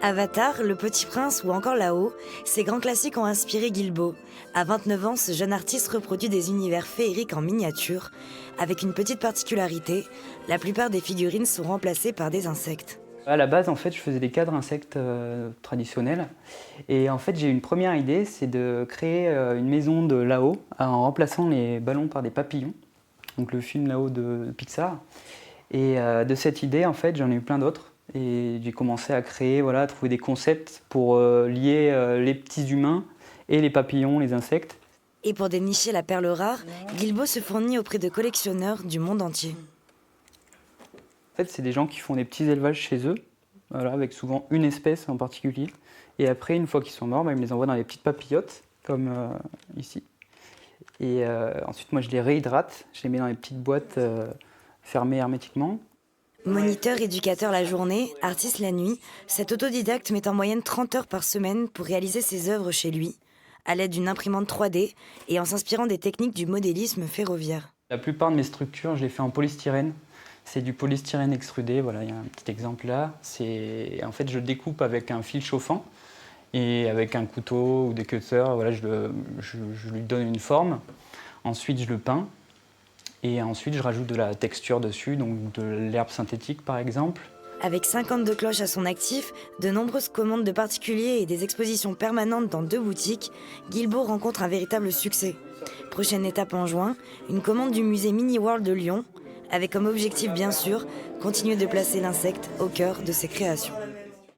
Avatar, Le Petit Prince ou encore Là-haut, ces grands classiques ont inspiré Guilbeault. À 29 ans, ce jeune artiste reproduit des univers féeriques en miniature, avec une petite particularité, la plupart des figurines sont remplacées par des insectes. À la base, en fait, je faisais des cadres insectes traditionnels. Et en fait, j'ai eu une première idée, c'est de créer une maison de Là-haut en remplaçant les ballons par des papillons. Donc le film Là-haut de Pixar. Et de cette idée, en fait, j'en ai eu plein d'autres. Et j'ai commencé à créer, voilà, à trouver des concepts pour lier les petits humains et les papillons, les insectes. Et pour dénicher la perle rare, Guilbeault se fournit auprès de collectionneurs du monde entier. En fait, c'est des gens qui font des petits élevages chez eux, voilà, avec souvent une espèce en particulier. Et après, une fois qu'ils sont morts, ils me les envoient dans des petites papillotes, comme ici. Et ensuite, moi, je les réhydrate, je les mets dans des petites boîtes fermées hermétiquement. Moniteur, éducateur la journée, artiste la nuit, cet autodidacte met en moyenne 30 heures par semaine pour réaliser ses œuvres chez lui, à l'aide d'une imprimante 3D et en s'inspirant des techniques du modélisme ferroviaire. La plupart de mes structures, je les fais en polystyrène. C'est du polystyrène extrudé, voilà, il y a un petit exemple là. En fait, je découpe avec un fil chauffant et avec un couteau ou des cutters, voilà, je lui donne une forme. Ensuite, je le peins. Et ensuite, je rajoute de la texture dessus, donc de l'herbe synthétique par exemple. Avec 52 cloches à son actif, de nombreuses commandes de particuliers et des expositions permanentes dans 2 boutiques, Guilbeault rencontre un véritable succès. Prochaine étape en juin, une commande du musée Mini World de Lyon, avec comme objectif bien sûr, continuer de placer l'insecte au cœur de ses créations.